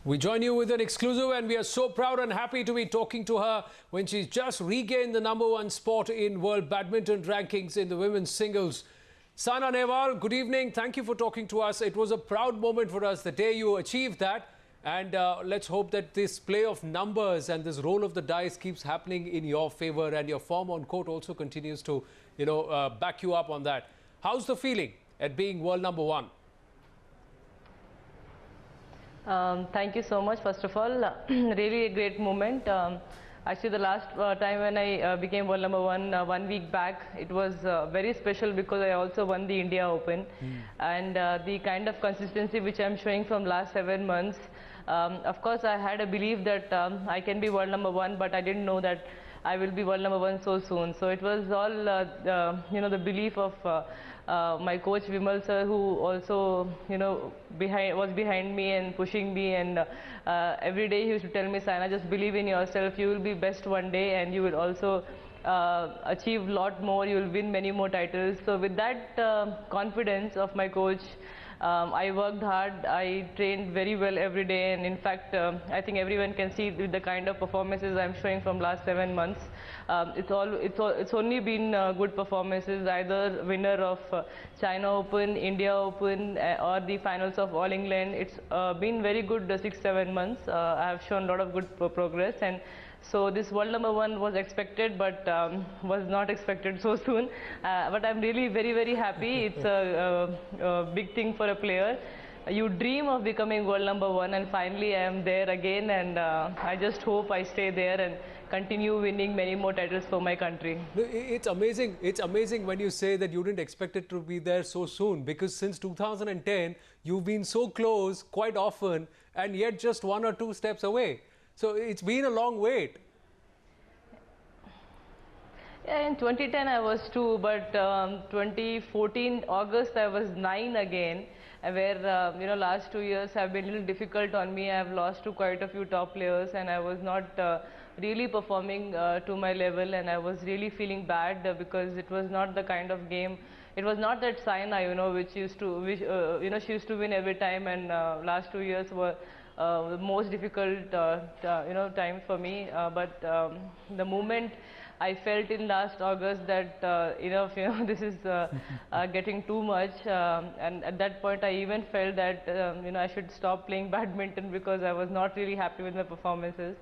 We join you with an exclusive, and we are so proud and happy to be talking to her when she's just regained the #1 spot in World Badminton rankings in the women's singles. Saina Nehwal, good evening. Thank you for talking to us. It was a proud moment for us the day you achieved that. And let's hope that this play of numbers and this roll of the dice keeps happening in your favor, and your form on court also continues to, back you up on that. How's the feeling at being world #1? Thank you so much, first of all. Really a great moment. Actually, the last time when I became world #1, 1 week back, it was very special because I also won the India Open. And the kind of consistency which I'm showing from last 7 months, of course, I had a belief that I can be world #1, but I didn't know that I will be world #1 so soon. So it was all, the belief of my coach Vimal sir, who also, was behind me and pushing me. And every day he used to tell me, Saina, just believe in yourself. You will be best one day, and you will also achieve a lot more. You will win many more titles. So with that confidence of my coach, I worked hard. I trained very well every day, and in fact, I think everyone can see the kind of performances I'm showing from last 7 months. It's only been good performances, either winner of China Open, India Open, or the finals of All England. It's been very good 6-7 months. I have shown a lot of good progress, and so this world #1 was expected, but was not expected so soon. But I'm really very happy. It's a big thing for a player. You dream of becoming world #1, and finally I am there again. And I just hope I stay there and continue winning many more titles for my country. It's amazing. It's amazing when you say that you didn't expect it to be there so soon, because since 2010 you've been so close quite often, and yet just 1 or 2 steps away. So it's been a long wait. Yeah, in 2010 I was 2, but 2014 August I was 9 again, where last 2 years have been a little difficult on me. I have lost to quite a few top players, and I was not really performing to my level, and I was really feeling bad because it was not the kind of game. It was not that Saina, she used to win every time, and last 2 years were the most difficult time for me. But the moment I felt in last August that enough, this is getting too much, and at that point I even felt that I should stop playing badminton because I was not really happy with my performances.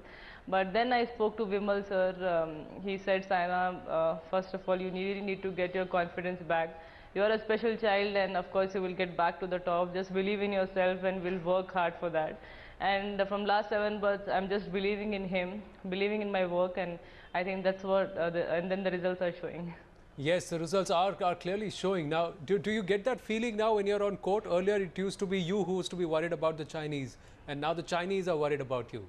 But then I spoke to Vimal sir. He said, Saina, first of all, you really need to get your confidence back. You are a special child, and of course you will get back to the top. Just believe in yourself, and we'll work hard for that. And from last 7 months, I'm just believing in him, believing in my work, and I think that's what, and then the results are showing. Yes, the results are clearly showing. Now, do you get that feeling now when you're on court? Earlier it used to be you who used to be worried about the Chinese, and now the Chinese are worried about you.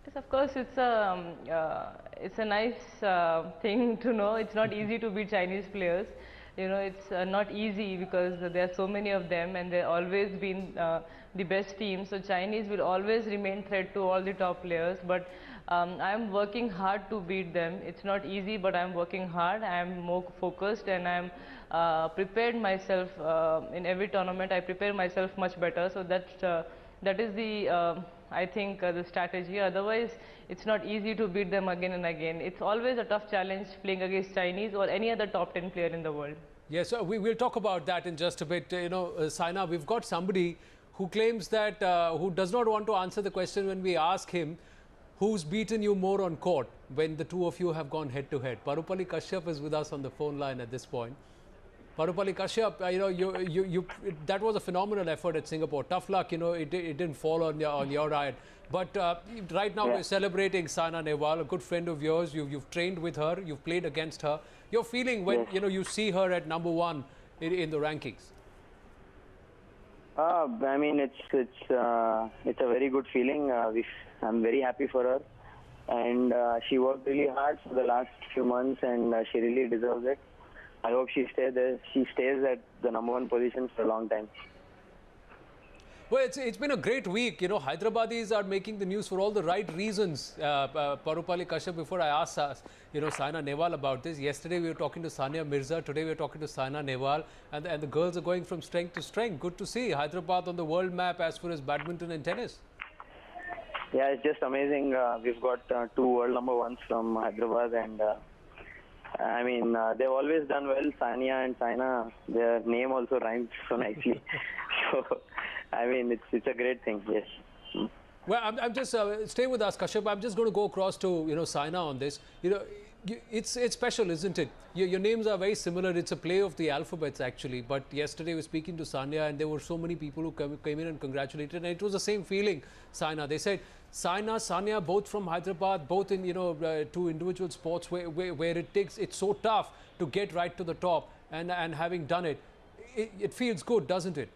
Yes, of course, it's a nice thing to know. It's not easy to beat Chinese players. It's not easy because there are so many of them, and they've always been the best team. So Chinese will always remain threat to all the top players. But I'm working hard to beat them. It's not easy, but I'm working hard. I'm more focused, and I'm prepared myself in every tournament. I prepare myself much better. So that is the I think the strategy. Otherwise, it's not easy to beat them again and again. It's always a tough challenge playing against Chinese or any other top 10 player in the world. Yes, we will talk about that in just a bit. Saina, we've got somebody who claims that, who does not want to answer the question when we ask him who's beaten you more on court when the two of you have gone head to head. Parupalli Kashyap is with us on the phone line at this point. Parupalli Kashyap, that was a phenomenal effort at Singapore. Tough luck, it didn't fall on your eye. But right now we're celebrating Saina Nehwal, a good friend of yours. You've trained with her, you've played against her. Your feeling when you see her at #1 in the rankings? I mean, it's a very good feeling. I'm very happy for her, and she worked really hard for the last few months, and she really deserves it. I hope she stays there. She stays at the #1 position for a long time. Well, it's been a great week. You know, Hyderabadis are making the news for all the right reasons. Parupali Kashyap, before I asked Saina Nehwal about this. Yesterday we were talking to Sania Mirza. Today we are talking to Saina Nehwal. And the girls are going from strength to strength. Good to see Hyderabad on the world map as far as badminton and tennis. Yeah, it's just amazing. We've got two world number ones from Hyderabad, and I mean, they've always done well. Sania and Saina, their name also rhymes so nicely. So, I mean, it's a great thing, yes. Well, I'm just, stay with us, Kashyap. I'm just going to go across to, Saina on this. It's special, isn't it? Your names are very similar. It's a play of the alphabets, actually. But yesterday, we were speaking to Sania, and there were so many people who came in and congratulated. And it was the same feeling, Saina. They said, Saina, Sania, both from Hyderabad, both in, two individual sports where it's so tough to get right to the top. And having done it, it feels good, doesn't it?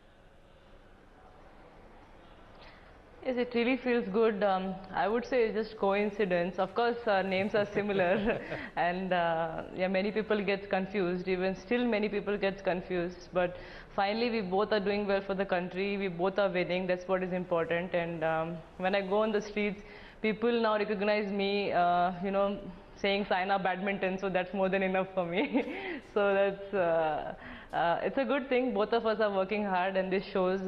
Yes, it really feels good. I would say it's just coincidence. Of course, names are similar, and yeah, many people get confused. Even still, many people get confused. But finally, we both are doing well for the country. We both are winning. That's what is important. And when I go on the streets, people now recognize me. Saying Saina Badminton, so that's more than enough for me. So that's. It's a good thing. Both of us are working hard, and this shows.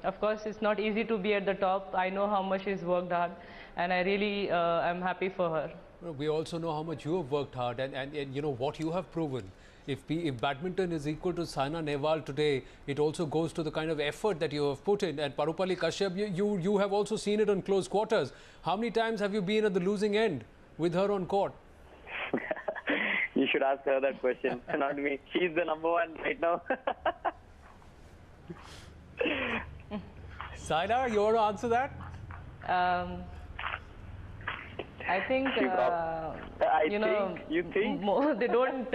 Of course, it's not easy to be at the top. I know how much she's worked hard, and I really am happy for her. We also know how much you have worked hard, and you know what you have proven. If badminton is equal to Saina Nehwal today, it also goes to the kind of effort that you have put in. And Parupali Kashyap, you have also seen it on close quarters. How many times have you been at the losing end with her on court? You should ask her that question, not me. She's the number one right now. Saina, you want to answer that? I think, you think? They don't...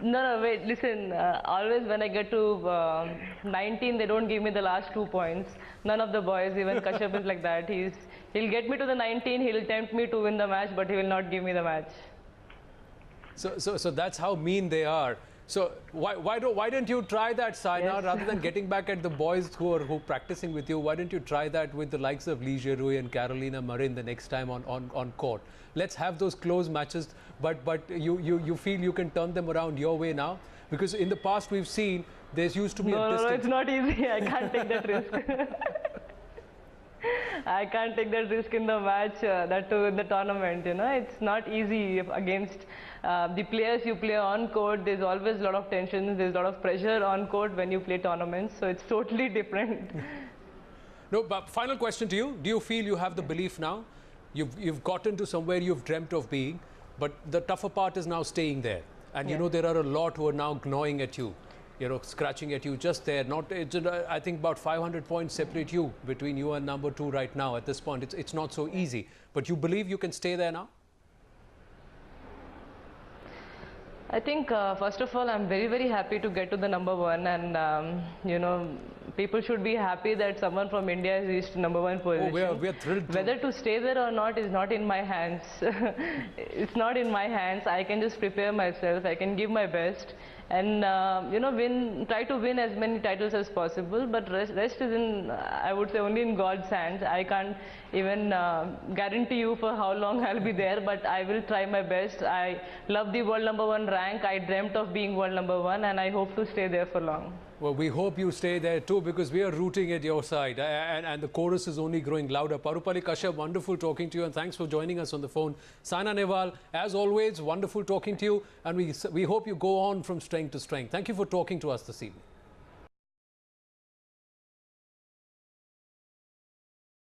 no, wait, listen. Always when I get to 19, they don't give me the last 2 points. None of the boys, even Kashyap is like that. He'll get me to the 19, he'll tempt me to win the match, but he will not give me the match. So that's how mean they are. So why don't you try that, Saina, Yes. rather than getting back at the boys who are practicing with you? Why don't you try that with the likes of Lee Jerui and Carolina Marin the next time on court? Let's have those close matches, but you feel you can turn them around your way now? Because in the past we've seen there's used to be a distance. No, it's not easy. I can't take that risk. I can't take that risk in the match, that too in the tournament. It's not easy against the players you play on court. There's always a lot of tension. There's a lot of pressure on court when you play tournaments. So it's totally different. No, but final question to you: do you feel you have the belief now? You've gotten to somewhere you've dreamt of being, but the tougher part is now staying there. And there are a lot who are now gnawing at you. Scratching at you just there. I think about 500 points separate you between you and number 2 right now at this point. It's not so easy. But you believe you can stay there now? I think, first of all, I'm very, very happy to get to the number 1. And, people should be happy that someone from India has reached number 1 position. Oh, we are thrilled. Whether to stay there or not is not in my hands. It's not in my hands. I can just prepare myself. I can give my best. And, try to win as many titles as possible. But rest is in, I would say, only in God's hands. I can't even guarantee you for how long I'll be there, but I will try my best. I love the world number 1 rank. I dreamt of being world number 1, and I hope to stay there for long. Well, we hope you stay there too, because we are rooting at your side, and the chorus is only growing louder. Parupali Kashyap, wonderful talking to you, and thanks for joining us on the phone. Saina Nehwal, as always, wonderful talking to you, and we hope you go on from strength to strength. Thank you for talking to us this evening.